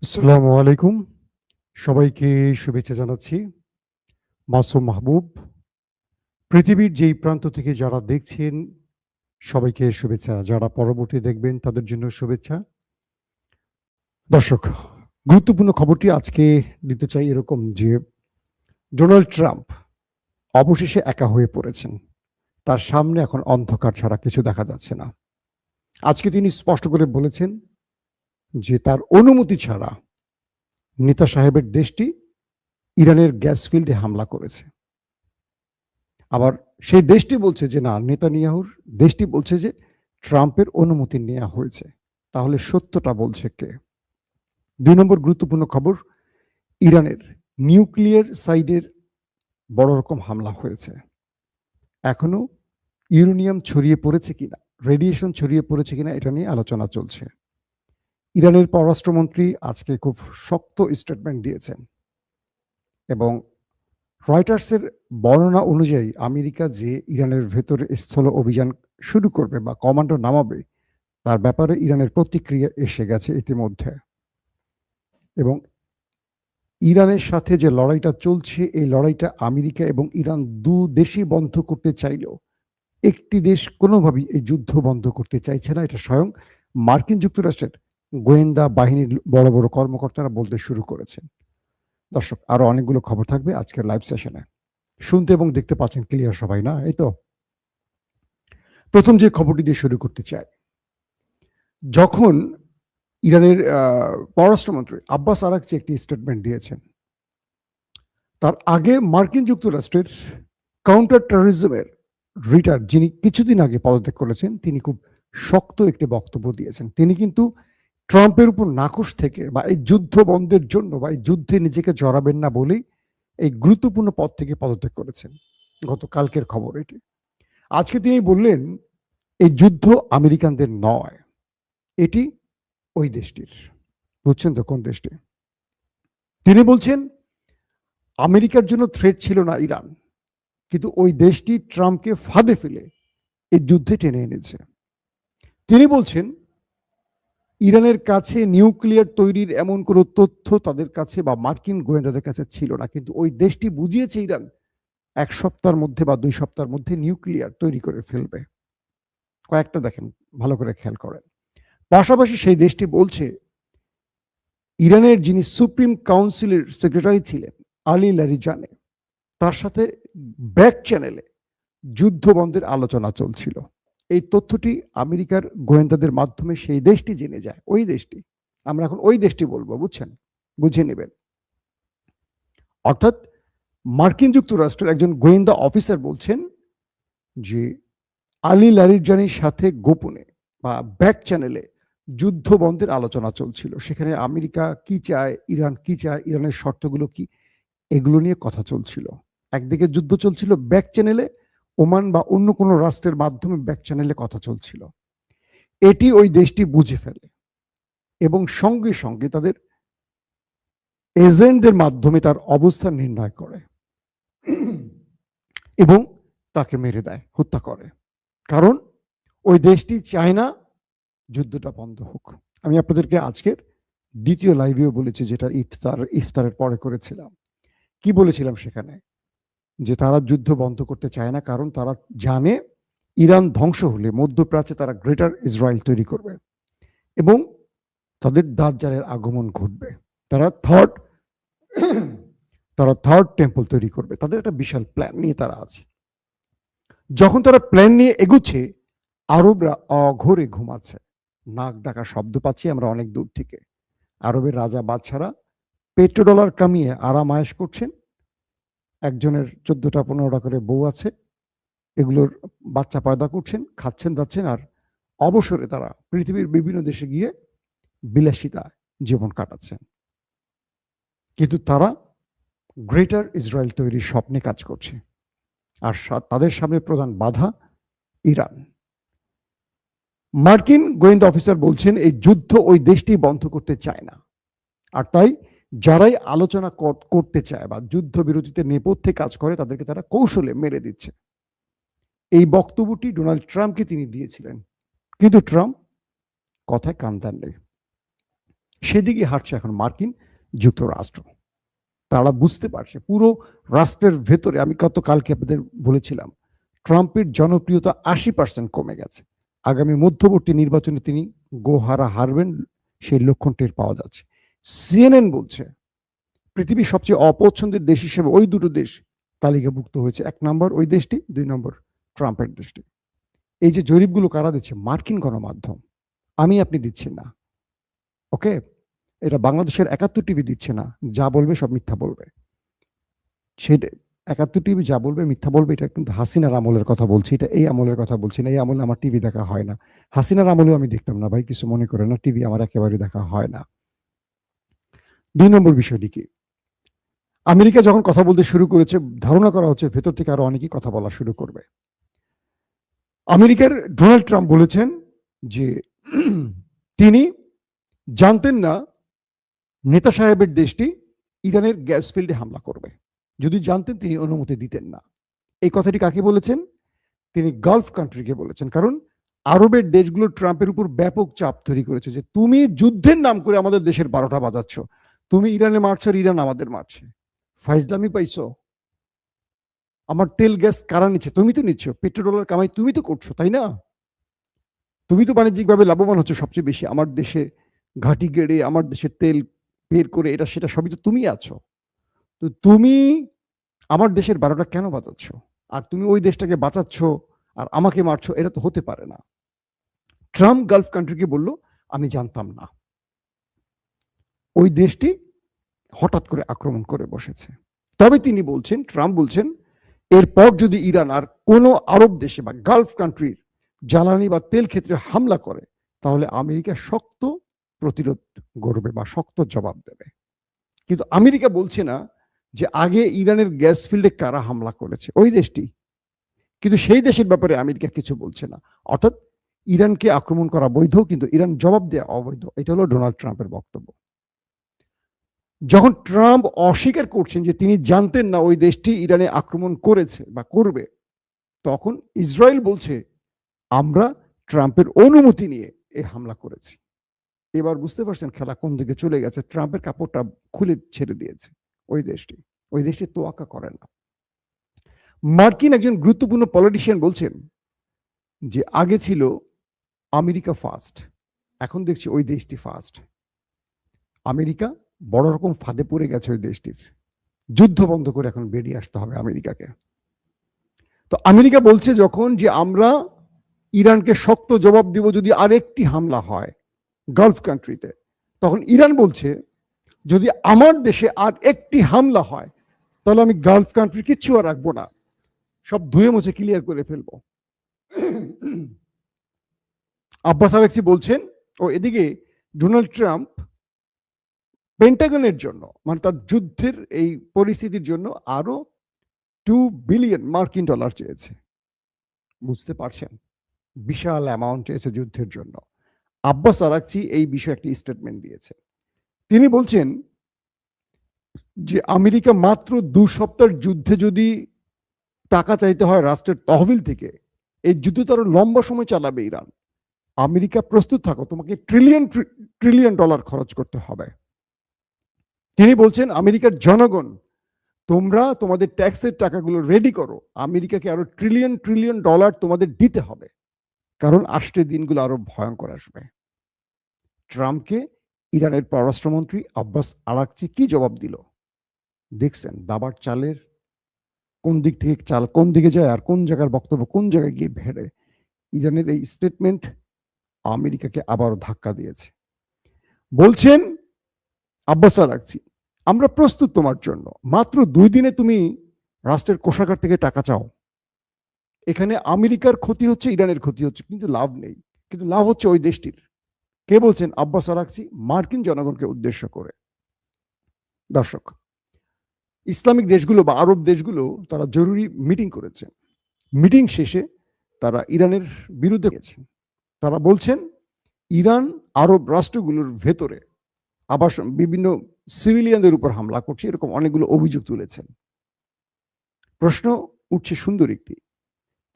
আসসালামু আলাইকুম। সবাইকে শুভেচ্ছা জানাচ্ছি। মাসুম মাহবুব। পৃথিবীর যেই প্রান্ত থেকে যারা দেখছেন সবাইকে শুভেচ্ছা। যারা পরবর্তী দেখবেন তাদের জন্য শুভেচ্ছা। দর্শক, গুরুত্বপূর্ণ খবরটি আজকে দিতে চাই এরকম যে ডোনাল্ড ট্রাম্প অবশেষে একা হয়ে পড়েছেন। তার সামনে এখন অন্ধকার ছাড়া কিছু দেখা যাচ্ছে না। আজকে তিনি স্পষ্ট করে বলেছেন যে তার অনুমতি ছাড়া নেতা সাহেবের দেশটি ইরানের গ্যাস ফিল্ডে হামলা করেছে। আবার সেই দেশটি বলছে যে না, নেতানিয়াহুর দেশটি বলছে যে ট্রাম্পের অনুমতি নেওয়া হয়েছে। তাহলে সত্যটা বলছে কে? ২ নম্বর গুরুত্বপূর্ণ খবর, ইরানের নিউক্লিয়ার সাইডের বড় রকম হামলা হয়েছে। এখনো ইউরেনিয়াম ছড়িয়ে পড়েছে কিনা, রেডিয়েশন ছড়িয়ে পড়েছে কিনা এটা নিয়ে আলোচনা চলছে। ইরানের পররাষ্ট্রমন্ত্রী আজকে খুব শক্ত স্টেটমেন্ট দিয়েছেন এবং রয়টার্সের বর্ণনা অনুযায়ী আমেরিকা যে ইরানের ভেতরে স্থল অভিযান শুরু করবে বা কমান্ডো নামাবে তার ব্যাপারে ইরানের প্রতিক্রিয়া এসে গেছে ইতিমধ্যে। এবং ইরানের সাথে যে লড়াইটা চলছে এই লড়াইটা আমেরিকা এবং ইরান দু দেশই বন্ধ করতে চাইলেও একটি দেশ কোনোভাবেই এই যুদ্ধ বন্ধ করতে চাইছে না। এটা স্বয়ং মার্কিন যুক্তরাষ্ট্রের গোয়েন্দা বাহিনীর বড় বড় কর্মকর্তারা বলতে শুরু করেছেন। দর্শক, আরো অনেকগুলো খবর থাকবে আজকের লাইভ সেশনে। শুনতে এবং দেখতে পাচ্ছেন ক্লিয়ার সবাই, না? এই তো। প্রথম যে খবরটি দিয়ে শুরু করতে চাই, যখন ইরানের পররাষ্ট্রমন্ত্রী আব্বাস আরাকচি একটি স্টেটমেন্ট দিয়েছেন, তার আগে মার্কিন যুক্তরাষ্ট্রের কাউন্টার টেররিজমের রিটার, যিনি কিছুদিন আগে পদত্যাগ করেছেন, তিনি খুব শক্ত একটি বক্তব্য দিয়েছেন। তিনি কিন্তু ট্রাম্পের উপর নাখোশ থেকে বা এই যুদ্ধ বন্ধের জন্য বা এই যুদ্ধে নিজেকে জড়াবেন না বলেই এই গুরুত্বপূর্ণ পদ থেকে পদত্যাগ করেছেন। গতকালকের খবর এটি। আজকে তিনি বললেন এই যুদ্ধ আমেরিকানদের নয়, এটি ওই দেশটির। বুঝছেন তো কোন দেশটি? তিনি বলছেন আমেরিকার জন্য থ্রেট ছিল না ইরান, কিন্তু ওই দেশটি ট্রাম্পকে ফাঁদে ফেলে এই যুদ্ধে টেনে এনেছে। তিনি বলছেন ইরানের কাছে নিউক্লিয়ার তৈরির এমন কোনো তথ্য তাদের কাছে বা মার্কিন গোয়েন্দাদের কাছে ছিল না, কিন্তু ওই দেশটি বুঝিয়েছে ইরান ১ সপ্তাহের মধ্যে বা ২ সপ্তাহের মধ্যে নিউক্লিয়ার তৈরি করে ফেলবে। কয়েকটা দেখেন, ভালো করে খেয়াল করেন। পাশাপাশি সেই দেশটি বলছে ইরানের যিনি সুপ্রিম কাউন্সিলের সেক্রেটারি ছিলেন আলী লারিজানি, তার সাথে ব্যাক চ্যানেলে যুদ্ধ বন্ধের আলোচনা চলছিল। এই তথ্যটি আমেরিকার গোয়েন্দাদের মাধ্যমে সেই দেশটি জেনে যায়। ওই দেশটি, আমরা এখন ওই দেশটি বলবো, বুঝছেন? বুঝে নেবেন। অর্থাৎ মার্কিন যুক্তরাষ্ট্রের একজন গোয়েন্দা অফিসার বলছেন যে আলী লারিজানির সাথে গোপনে বা ব্যাক চ্যানেলে যুদ্ধ বন্ধের আলোচনা চলছিল। সেখানে আমেরিকা কি চায়, ইরান কি চায়, ইরানের শর্তগুলো কি, এগুলো নিয়ে কথা চলছিল। একদিকে যুদ্ধ চলছিল ব্যাক চ্যানেলে, ওমান বা অন্য কোনো রাষ্ট্রের মাধ্যমে ব্যাক চ্যানেলে কথা চলছিল। এটি ওই দেশটি বুঝে ফেলে এবং সঙ্গে সঙ্গে তাদের এজেন্টদের মাধ্যমে তার অবস্থান নির্ণয় করে এবং তাকে মেরে দেয়, হত্যা করে। কারণ ওই দেশটি চায় না যুদ্ধটা বন্ধ হোক। আমি আপনাদেরকে আজকের দ্বিতীয় লাইভেও বলেছি, যেটা ইফতারের পরে করেছিলাম। কি বলেছিলাম সেখানে? যে তারা যুদ্ধ বন্ধ করতে চায় না, কারণ তারা জানে ইরান ধ্বংস হলে মধ্যপ্রাচ্যে তারা গ্রেটার ইসরায়েল তৈরি করবে এবং তাদের দাজ্জালের আগমন ঘটবে। তারা থার্ড টেম্পল তৈরি করবে। তাদের একটা বিশাল প্ল্যান নিয়ে তারা আছে। যখন তারা প্ল্যান নিয়ে এগুচ্ছে, আরবরা অঘোরে ঘুমাচ্ছে। নাক ডাকা শব্দ পাচ্ছি আমরা অনেক দূর থেকে। আরবের রাজা বাদশারা পেট্রোডলার কামিয়ে আরাম আয়েশ করছেন। একজনের 14টা 15টা করে বউ আছে, এগুলোর বাচ্চা পয়দা করছেন, খাচ্ছেন যাচ্ছেন, আর অবসরে তারা পৃথিবীর বিভিন্ন দেশে গিয়ে বিলাসিতা জীবন কাটাচ্ছেন। কিন্তু তারা গ্রেটার ইসরায়েল তৈরির স্বপ্নে কাজ করছে, আর তাদের সামনে প্রধান বাধা ইরান। মার্কিন গোয়েন্দা অফিসার বলছেন এই যুদ্ধ ওই দেশটি বন্ধ করতে চায় না, আর তাই যারাই আলোচনা করতে চায় বা যুদ্ধ বিরতিতে নেপথ্যে কাজ করে তাদেরকে তারা কৌশলে মেরে দিচ্ছে। এই বক্তব্যটি ডোনাল্ড ট্রাম্পকে তিনি দিয়েছিলেন, কিন্তু ট্রাম্প কথায় কান দেননি। সেদিকে হাঁটছে এখন মার্কিন যুক্তরাষ্ট্র। তারা বুঝতে পারছে পুরো রাষ্ট্রের ভেতরে, আমি গতকালকে আপনাদের বলেছিলাম, ট্রাম্পের জনপ্রিয়তা 80% কমে গেছে। আগামী মধ্যবর্তী নির্বাচনে তিনি গোহারা হারবেন, সেই লক্ষণ টের পাওয়া যাচ্ছে। সিএনএন বলছে পৃথিবীর সবচেয়ে অপছন্দের দেশ হিসেবে ওই দুটো দেশ তালিকাভুক্ত হয়েছে। 1 নম্বর ওই দেশটি, 2 নম্বর ট্রাম্পের দেশটি। এই যে জরিপগুলো কারা দিচ্ছে? মার্কিন গণমাধ্যম, আমি আপনি দিচ্ছি না। ওকে, এটা বাংলাদেশের 71 টিভি দিচ্ছে না, যা বলবে সব মিথ্যা বলবে। সেটা 71 টিভি যা বলবে মিথ্যা বলবে, এটা কিন্তু হাসিনার আমলের কথা বলছি, এটা এই আমলের কথা বলছি না। এই আমলে আমার টিভি দেখা হয় না, হাসিনার আমলেও আমি দেখতাম না ভাই, কিছু মনে করে না, টিভি আমার একেবারে দেখা হয় না। 2 নম্বর বিষয়টি কি, আমেরিকা যখন কথা বলতে শুরু করেছে, ধারণা করা হচ্ছে ভেতর থেকে আরো অনেকেই কথা বলা শুরু করবে। আমেরিকার ডোনাল্ড ট্রাম্প বলেছেন যে তিনি জানতেন না নেতা সাহেবের দেশটি ইরানের গ্যাস ফিল্ডে হামলা করবে। যদি জানতেন তিনি অনুমতি দিতেন না। এই কথাটি কাকে বলেছেন? তিনি গালফ কান্ট্রিকে বলেছেন। কারণ আরবের দেশগুলো ট্রাম্পের উপর ব্যাপক চাপ তৈরি করেছে যে তুমি যুদ্ধের নাম করে আমাদের দেশের 12টা বাজাচ্ছ, তুমি ইরানে মারছো আর ইরান আমাদের মারছে, ফাইজলামি পাইছো? আমার তেল গ্যাস কারা নিচ্ছে? তুমি তো নিচ্ছ, পেট্রোডলার কামাই তুমি তো করছো, তাই না? তুমি তো বাণিজ্যিকভাবে লাভবান হচ্ছে সবচেয়ে বেশি, আমার দেশে ঘাঁটি গেড়ে আমার দেশের তেল বের করে এটা সেটা সবই তো তুমি আছো। তো তুমি আমার দেশের 12টা কেন বাঁচাচ্ছ? আর তুমি ওই দেশটাকে বাঁচাচ্ছ আর আমাকে মারছো, এটা তো হতে পারে না। ট্রাম্প গালফ কান্ট্রিকে বলল আমি জানতাম না। ওই দেশটি হঠাৎ করে আক্রমণ করে বসেছে। তবে তিনি বলছেন, ট্রাম্প বলছেন, এরপর যদি ইরান আর কোনো আরব দেশে বা গালফ কান্ট্রির জ্বালানি বা তেল ক্ষেত্রে হামলা করে, তাহলে আমেরিকা শক্ত প্রতিরোধ গড়বে বা শক্ত জবাব দেবে। কিন্তু আমেরিকা বলছে না যে আগে ইরানের গ্যাস ফিল্ডে কারা হামলা করেছে, ওই দেশটি। কিন্তু সেই দেশের ব্যাপারে আমেরিকা কিছু বলছে না। অর্থাৎ ইরানকে আক্রমণ করা বৈধ, কিন্তু ইরান জবাব দেওয়া অবৈধ। এটা হলো ডোনাল্ড ট্রাম্পের বক্তব্য। যখন ট্রাম্প অস্বীকার করছেন যে তিনি জানতেন না ওই দেশটি ইরানে আক্রমণ করেছে বা করবে, তখন ইসরায়েল বলছে আমরা ট্রাম্পের অনুমতি নিয়ে এই হামলা করেছি। এবার বুঝতে পারছেন খেলা কোন দিকে চলে গেছে? ট্রাম্পের কাপড়টা খুলে ছেড়ে দিয়েছে ওই দেশটি তোয়াক্কা করে না। মার্কিন একজন গুরুত্বপূর্ণ পলিটিশিয়ান বলছেন যে আগে ছিল আমেরিকা ফার্স্ট, এখন দেখছি ওই দেশটি ফার্স্ট। আমেরিকা বড় রকম ফাঁদে পড়ে গেছে ওই দেশটির। যুদ্ধ বন্ধ করে এখন বেরিয়ে আসতে হবে আমেরিকাকে। তো আমেরিকা বলছে যখন যে আমরা ইরানকে শক্ত জবাব দিব যদি আরেকটি হামলা হয় গালফ কান্ট্রিতে, তখন ইরান বলছে যদি আমার দেশে আর একটি হামলা হয় তাহলে আমি গালফ কান্ট্রি কিচ্ছু আর রাখবো না, সব ধুয়ে মুছে ক্লিয়ার করে ফেলবো। আব্বাস আরাকচি বলছেন। ও এদিকে ডোনাল্ড ট্রাম্প পেন্টাগনের জন্য, মানে তার যুদ্ধের এই পরিস্থিতির জন্য আরো $2 বিলিয়ন মার্কিন ডলার চেয়েছে। বুঝতে পারছেন, বিশাল অ্যামাউন্ট চেয়েছে যুদ্ধের জন্য। আব্বাস আরাকচি এই বিষয়ে একটি স্টেটমেন্ট দিয়েছে। তিনি বলছেন যে আমেরিকা মাত্র 2 সপ্তাহের যুদ্ধে যদি টাকা চাইতে হয় রাষ্ট্রের তহবিল থেকে, এই যুদ্ধ তো আরো লম্বা সময় চালাবে ইরান। আমেরিকা প্রস্তুত থাকো, তোমাকে ট্রিলিয়ন ডলার খরচ করতে হবে। তিনি বলছেন আমেরিকার জনগণ তোমরা তোমাদের ট্যাক্সের টাকাগুলো রেডি করো, আমেরিকাকে আরো ট্রিলিয়ন ডলার তোমাদের দিতে হবে, কারণ আসছে দিনগুলো আরো ভয়ঙ্কর আসবে। ট্রাম্পকে ইরানের পররাষ্ট্রমন্ত্রী আব্বাস আরাকচি কি জবাব দিল দেখছেন? দাবার চালের কোন দিক থেকে চাল কোন দিকে যায় আর কোন জায়গার বক্তব্য কোন জায়গায় গিয়ে ভেড়ে। ইরানের এই স্টেটমেন্ট আমেরিকাকে আবারও ধাক্কা দিয়েছে। বলছেন আব্বাস আরাকচি আমরা প্রস্তুত তোমার জন্য, মাত্র 2 দিনে তুমি রাষ্ট্রের কোষাগার থেকে টাকা চাও। এখানে আমেরিকার ক্ষতি হচ্ছে, ইরানের ক্ষতি হচ্ছে, কিন্তু লাভ নেই, কিন্তু লাভ হচ্ছে ওই দেশটির। কে বলছেন? আব্বাস আরাকচি, মার্কিন জনগণকে উদ্দেশ্য করে। দর্শক, ইসলামিক দেশগুলো বা আরব দেশগুলো তারা জরুরি মিটিং করেছে। মিটিং শেষে তারা ইরানের বিরুদ্ধে গেছেন। তারা বলছেন ইরান আরব রাষ্ট্রগুলোর ভেতরে আবাসন বিভিন্ন সিভিলিয়ানদের উপর হামলা করছে, এরকম অনেকগুলো অভিযোগ তুলেছেন। প্রশ্ন উঠছে সুন্দর একটি,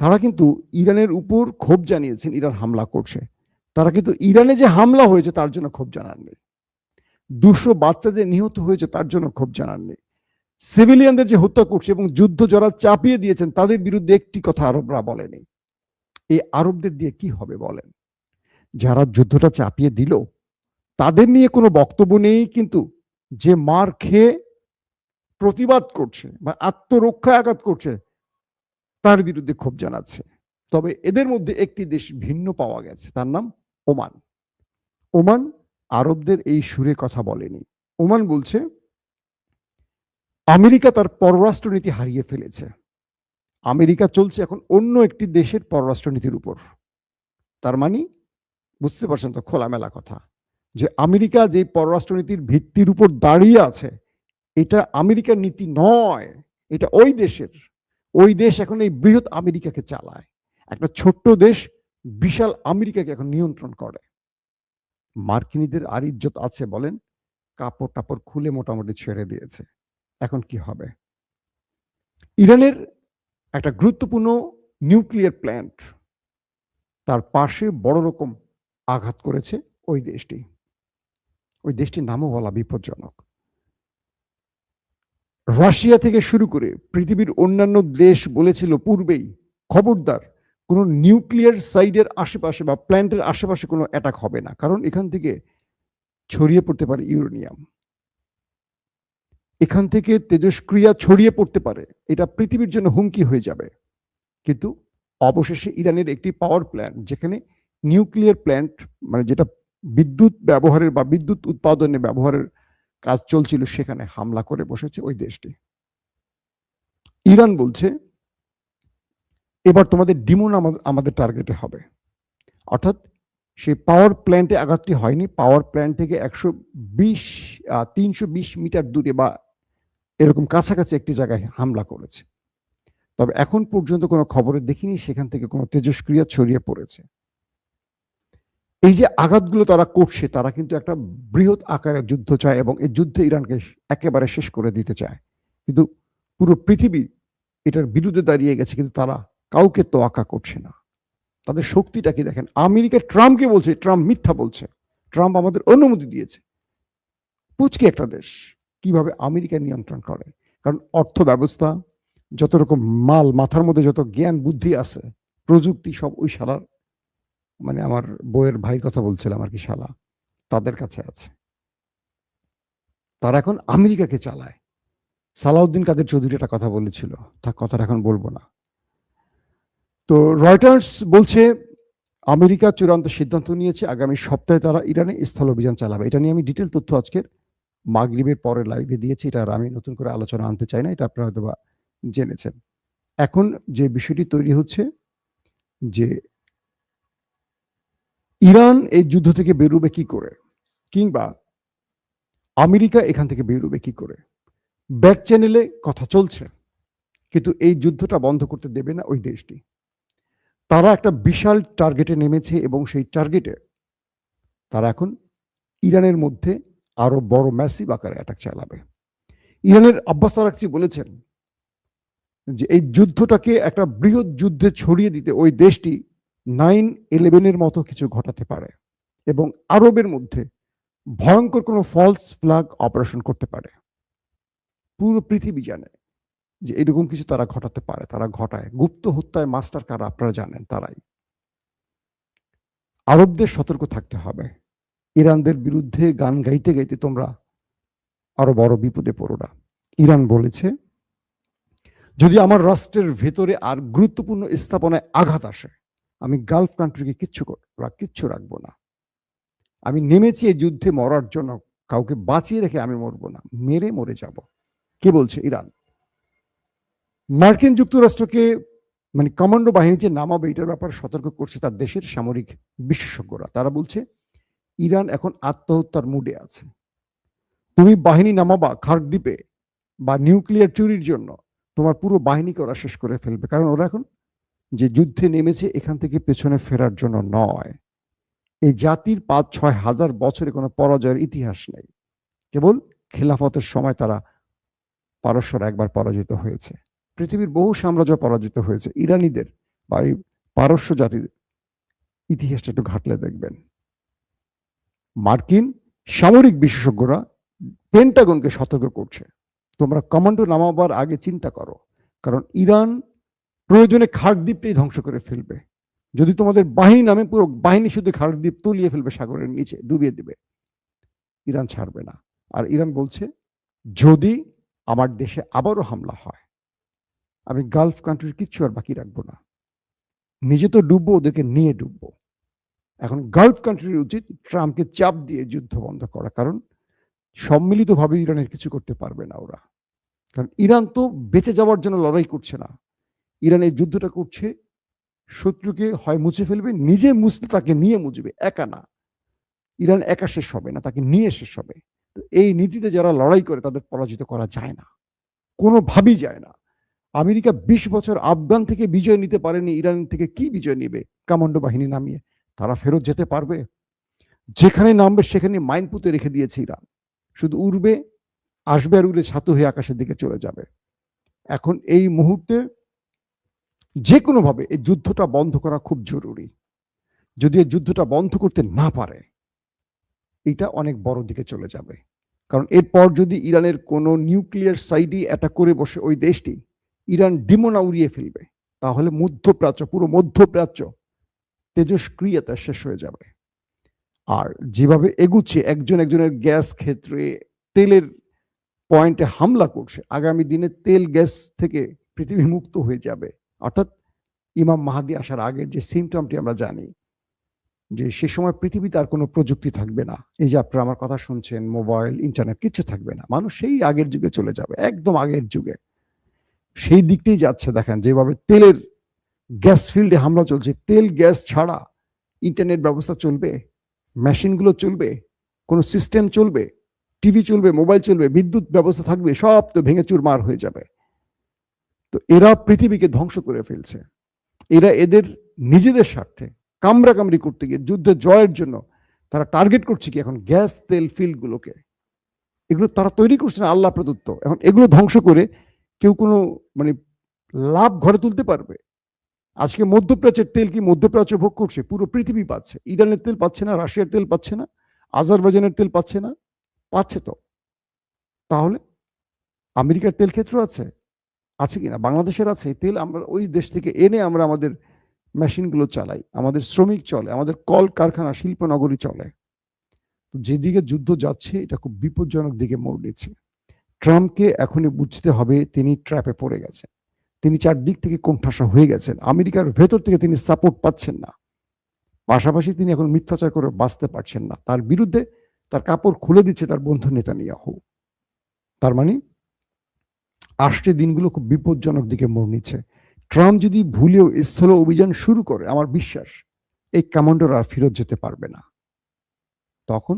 তারা কিন্তু ইরানের উপর ক্ষোভ জানিয়েছেন ইরান হামলা করছে, তারা কিন্তু ইরানে যে হামলা হয়েছে তার জন্য ক্ষোভ জানাননি। 200 বাচ্চা যে নিহত হয়েছে তার জন্য ক্ষোভ জানাননি। সিভিলিয়ানদের যে হত্যা করছে এবং যুদ্ধ যারা চাপিয়ে দিয়েছেন তাদের বিরুদ্ধে একটি কথা আরবরা বলেনি। এই আরবদের দিয়ে কি হবে বলেন? যারা যুদ্ধটা চাপিয়ে দিল তাদের নিয়ে কোনো বক্তব্য নেই, কিন্তু যে মার খেয়ে প্রতিবাদ করছে বা আত্মরক্ষায় আঘাত করছে তার বিরুদ্ধে ক্ষোভ জানাচ্ছে। তবে এদের মধ্যে একটি দেশ ভিন্ন পাওয়া গেছে, তার নাম ওমান। ওমান আরবদের এই সুরে কথা বলেনি। ওমান বলছে আমেরিকা তার পররাষ্ট্রনীতি হারিয়ে ফেলেছে। আমেরিকা চলছে এখন অন্য একটি দেশের পররাষ্ট্রনীতির উপর। তার মানে বুঝতে পারছেন তো, খোলামেলা কথা, যে আমেরিকা যে পররাষ্ট্রনীতির ভিত্তির উপর দাঁড়িয়ে আছে এটা আমেরিকার নীতি নয়, এটা ওই দেশের। ওই দেশ এখন এই বৃহৎ আমেরিকাকে চালায়। একটা ছোট্ট দেশ বিশাল আমেরিকাকে এখন নিয়ন্ত্রণ করে। মার্কিনীদের আর ইজ্জত আছে বলেন? কাপড় টাপড় খুলে মোটামুটি ছেড়ে দিয়েছে। এখন কি হবে? ইরানের একটা গুরুত্বপূর্ণ নিউক্লিয়ার প্ল্যান্ট, তার পাশে বড় রকম আঘাত করেছে ওই দেশটি। ওই দেশটির নামও বলা বিপজ্জনক। রাশিয়া থেকে শুরু করে পৃথিবীর অন্যান্য দেশ বলেছিল পূর্বেই, খবরদার কোনো নিউক্লিয়ার সাইডের আশেপাশে বা প্ল্যান্টের আশেপাশে কোনো অ্যাটাক হবে না, কারণ এখান থেকে ছড়িয়ে পড়তে পারে ইউরেনিয়াম, এখান থেকে তেজস্ক্রিয়া ছড়িয়ে পড়তে পারে, এটা পৃথিবীর জন্য হুমকি হয়ে যাবে। কিন্তু অবশেষে ইরানের একটি পাওয়ার প্ল্যান্ট, যেখানে নিউক্লিয়ার প্ল্যান্ট মানে যেটা বিদ্যুৎ ব্যবহারের বা বিদ্যুৎ উৎপাদনে ব্যবহারের কাজ চলছিল, সেখানে হামলা করে বসেছে ওই দেশটি। ইরান বলছে এবার তোমাদের ডিমন আমাদের টার্গেটে হবে। অর্থাৎ সেই পাওয়ার প্ল্যান্টে আঘাতটি হয়নি, পাওয়ার প্ল্যান্ট থেকে 320 মিটার দূরে বা এরকম কাছাকাছি একটি জায়গায় হামলা করেছে। তবে এখন পর্যন্ত কোনো খবরে দেখিনি সেখান থেকে কোনো তেজস্ক্রিয়া ছড়িয়ে পড়েছে। এই যে আঘাতগুলো তারা করছে, তারা কিন্তু একটা বৃহৎ আকারের যুদ্ধ চায় এবং এই যুদ্ধে ইরানকে একেবারে শেষ করে দিতে চায়। কিন্তু পুরো পৃথিবী এটার বিরুদ্ধে দাঁড়িয়ে গেছে, কিন্তু তারা কাউকে তোয়াক্কা করছে না। তাদের শক্তিটা কি দেখেন, আমেরিকা ট্রাম্পকে বলছে ট্রাম্প মিথ্যা বলছে, ট্রাম্প আমাদের অনুমতি দিয়েছে। পুচকে একটা দেশ কিভাবে আমেরিকা নিয়ন্ত্রণ করে? কারণ অর্থ ব্যবস্থা, যত রকম মাল, মাথার মধ্যে যত জ্ঞান বুদ্ধি আছে, প্রযুক্তি, সব ওই শালার, মানে আমার বইয়ের ভাইয়ের কথা বলছিলাম আর কি, শালা তাদের কাছে আছে। তারা এখন আমেরিকাকে চালায়। সালাউদ্দিন কাদের চৌধুরী একটা কথা বলেছিল, তার কথাটা এখন বলবো না। তো রয়টার্স বলছে আমেরিকা চূড়ান্ত সিদ্ধান্ত নিয়েছে আগামী সপ্তাহে তারা ইরানে স্থল অভিযান চালাবে। এটা নিয়ে আমি ডিটেল তথ্য আজকের মাগরিবের পরে লাইভে দিয়েছি, এটা আর আমি নতুন করে আলোচনা আনতে চাই না, এটা আপনারা হয়তো বা জেনেছেন। এখন যে বিষয়টি তৈরি হচ্ছে যে ইরান এই যুদ্ধ থেকে বেরোবে কি করে, কিংবা আমেরিকা এখান থেকে বেরোবে কি করে। ব্যাক চ্যানেলে কথা চলছে, কিন্তু এই যুদ্ধটা বন্ধ করতে দেবে না ওই দেশটি। তারা একটা বিশাল টার্গেটে নেমেছে এবং সেই টার্গেটে তারা এখন ইরানের মধ্যে আরো বড় ম্যাসিভ আকারে অ্যাটাক চালাবে। ইরানের আব্বাস আরাকচি বলেছেন যে এই যুদ্ধটাকে একটা বৃহৎ যুদ্ধে ছড়িয়ে দিতে ওই দেশটি 9/11-এর মতো কিছু ঘটাতে পারে এবং আরবের মধ্যে ভয়ঙ্কর কোনো ফলস ফ্ল্যাগ অপারেশন করতে পারে। পুরো পৃথিবী জানে যে এরকম কিছু তারা ঘটাতে পারে, তারা ঘটায়। গুপ্ত হত্যায় মাস্টার কারা আপনারা জানেন, তারাই। আরবদের সতর্ক থাকতে হবে, ইরানদের বিরুদ্ধে গান গাইতে গাইতে তোমরা আরো বড় বিপদে পড়ো না। ইরান বলেছে যদি আমার রাষ্ট্রের ভেতরে আর গুরুত্বপূর্ণ স্থাপনায় আঘাত আসে, আমি গালফ কান্ট্রিকে কিচ্ছু রাখবো না। আমি নেমেছি এই যুদ্ধে মরার জন্য, কাউকে বাঁচিয়ে রেখে আমি মরবো না, মেরে মরে যাব। কে বলছে? ইরান। মার্কিন যুক্তরাষ্ট্রকে মানে কমান্ডো বাহিনী যে নামাবে এটার ব্যাপারে সতর্ক করছে তার দেশের সামরিক বিশেষজ্ঞরা। তারা বলছে ইরান এখন আত্মহত্যার মুডে আছে। তুমি বাহিনী নামাবা খার্ক দ্বীপে বা নিউক্লিয়ার চুরির জন্য, তোমার পুরো বাহিনীকে ওরা শেষ করে ফেলবে। কারণ ওরা এখন যে যুদ্ধে নেমেছে এখান থেকে পেছনে ফেরার জন্য নয়। এই জাতির 5-6 হাজার বছরে কোনো পরাজয়ের ইতিহাস নেই। কেবল খেলাফতের সময় তারা পারস্যরা একবার পরাজিত হয়েছে। পৃথিবীর বহু সাম্রাজ্য পরাজিত হয়েছে। ইরানিদের বা এই পারস্য জাতির ইতিহাসটা একটু ঘাটলে দেখবেন। মার্কিন সামরিক বিশেষজ্ঞরা পেন্টাগনকে সতর্ক করছে, তোমরা কমান্ডো নামাবার আগে চিন্তা করো, কারণ ইরান প্রয়োজনে খাড়দ্বীপটাই ধ্বংস করে ফেলবে। যদি তোমাদের বাহিনী নামে, পুরো বাহিনী শুধু খাড়দ্বীপ তলিয়ে ফেলবে, সাগরের নিচে ডুবিয়ে দিবে, ইরান ছাড়বে না। আর ইরান বলছে, যদি আমার দেশে আবারও হামলা হয়, আমি গালফ কান্ট্রির কিচ্ছু আর বাকি রাখবো না, নিজে তো ডুববো, ওদেরকে নিয়ে ডুববো। এখন গালফ কান্ট্রির উচিত ট্রাম্পকে চাপ দিয়ে যুদ্ধ বন্ধ করা, কারণ সম্মিলিতভাবে ইরানের কিছু করতে পারবে না ওরা। কারণ ইরান তো বেঁচে যাওয়ার জন্য লড়াই করছে না, ইরান এই যুদ্ধটা করছে শত্রুকে হয় মুছে ফেলবে, নিজে মুছলে তাকে নিয়ে মুছবে, একা না। ইরান একা শেষ হবে না, তাকে নিয়ে শেষ হবে। তো এই নীতিতে যারা লড়াই করে তাদের পরাজিত করা যায় না, কোনোভাবেই যায় না। আমেরিকা 20 বছর আফগান থেকে বিজয় নিতে পারেনি, ইরান থেকে কি বিজয় নিবে কমান্ডো বাহিনী নামিয়ে? তারা ফেরত যেতে পারবে? যেখানে নামবে সেখানে মাইন পুঁতে রেখে দিয়েছে ইরান, শুধু উড়বে, আসবে আর উড়ে ছাতু হয়ে আকাশের দিকে চলে যাবে। এখন এই মুহূর্তে যে কোনোভাবে এই যুদ্ধটা বন্ধ করা খুব জরুরি। যদি এই যুদ্ধটা বন্ধ করতে না পারে, এটা অনেক বড় দিকে চলে যাবে। কারণ এরপর যদি ইরানের কোনো নিউক্লিয়ার সাইডই অ্যাটাক করে বসে ওই দেশটি, ইরান ডিমোনা উড়িয়ে ফেলবে, তাহলে মধ্যপ্রাচ্য, পুরো মধ্যপ্রাচ্য তেজস্ক্রিয়তা শেষ হয়ে যাবে। আর যেভাবে এগুচ্ছে, একজন একজনের গ্যাস ক্ষেত্রে, তেলের পয়েন্টে হামলা করছে, আগামী দিনে তেল গ্যাস থেকে পৃথিবী মুক্ত হয়ে যাবে। অর্থাৎ ইমাম মাহাদি আসার আগের যে সিমটমটি আমরা জানি, যে সে সময় পৃথিবীতে আর কোনো প্রযুক্তি থাকবে না। এই যে আপনারা আমার কথা শুনছেন, মোবাইল, ইন্টারনেট কিচ্ছু থাকবে না, মানুষ সেই আগের যুগে চলে যাবে, একদম আগের যুগে। সেই দিকটাই যাচ্ছে। দেখেন যেভাবে তেলের গ্যাস ফিল্ডে হামলা চলছে, তেল গ্যাস ছাড়া ইন্টারনেট ব্যবস্থা চলবে, মেশিনগুলো চলবে, কোনো সিস্টেম চলবে, টিভি চলবে, মোবাইল চলবে, বিদ্যুৎ ব্যবস্থা থাকবে, সব তো ভেঙে চুরমার হয়ে যাবে। তো এরা পৃথিবীকে ধ্বংস করে ফেলছে। এরা এদের নিজেদের স্বার্থে কামড়াকামড়ি করতে গিয়ে যুদ্ধে জয়ের জন্য তারা টার্গেট করছে কি এখন গ্যাস তেল ফিল্ডগুলোকে। এগুলো তারা তৈরি করছে না, আল্লাহ প্রদত্ত। এখন এগুলো ধ্বংস করে কেউ কোনো মানে লাভ ঘরে তুলতে পারবে? আজকে মধ্যপ্রাচ্যের তেল কি মধ্যপ্রাচ্য ভোগ করছে? পুরো পৃথিবী পাচ্ছে। ইরানের তেল পাচ্ছে না, রাশিয়ার তেল পাচ্ছে না, আজারবাইজানের তেল পাচ্ছে না? পাচ্ছে তো। তাহলে আমেরিকার তেল ক্ষেত্র আছে, আছে কিনা? বাংলাদেশের আছে। এই তেল আমরা ওই দেশ থেকে এনে আমরা আমাদের মেশিনগুলো চালাই, আমাদের শ্রমিক চলে, আমাদের কল কারখানা, শিল্পনগরী চলে। তো যেদিকে যুদ্ধ যাচ্ছে এটা খুব বিপজ্জনক দিকে মোড় নিচ্ছে। ট্রাম্পকে এখনই বুঝতে হবে তিনি ট্র্যাপে পড়ে গেছেন, তিনি চারদিক থেকে কোণঠাসা হয়ে গেছেন, আমেরিকার ভেতর থেকে তিনি সাপোর্ট পাচ্ছেন না, পাশাপাশি তিনি এখন মিথ্যাচার করে বাঁচতে পারছেন না। তার বিরুদ্ধে তার কাপড় খুলে দিচ্ছে তার বন্ধু নেতানিয়াহু। তার মানে আসছে দিনগুলো খুব বিপজ্জনক দিকে মোড় নিচ্ছে। ট্রাম্প যদি ভুলেও স্থল অভিযান শুরু করে, আমার বিশ্বাস এই কমান্ডোরা আর ফেরত যেতে পারবে না। তখন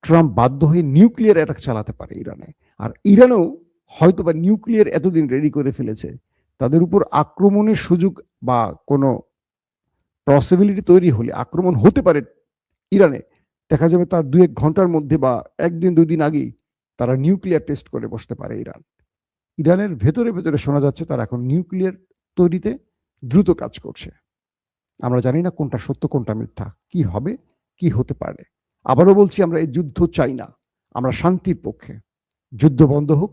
ট্রাম্প বাধ্য হয়ে নিউক্লিয়ার অ্যাটাক চালাতে পারে ইরানে। আর ইরানও হয়তো বা নিউক্লিয়ার এতদিন রেডি করে ফেলেছে, তাদের উপর আক্রমণের সুযোগ বা কোনো পসিবিলিটি তৈরি হলে আক্রমণ হতে পারে ইরানে। দেখা যাবে তার 2-1 ঘন্টার মধ্যে বা একদিন 2 দিন আগেই তারা নিউক্লিয়ার টেস্ট করে বসতে পারে ইরান। ইরানের ভেতরে ভেতরে শোনা যাচ্ছে তারা এখন নিউক্লিয়ার তৈরিতে দ্রুত কাজ করছে। আমরা জানি না কোনটা সত্য কোনটা মিথ্যা, কি হবে কি হতে পারে। আবারও বলছি, আমরা এই যুদ্ধ চাই না, আমরা শান্তির পক্ষে। যুদ্ধ বন্ধ হোক,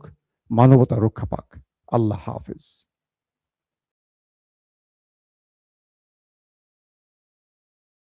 মানবতা রক্ষা পাক। আল্লাহ হাফেজ।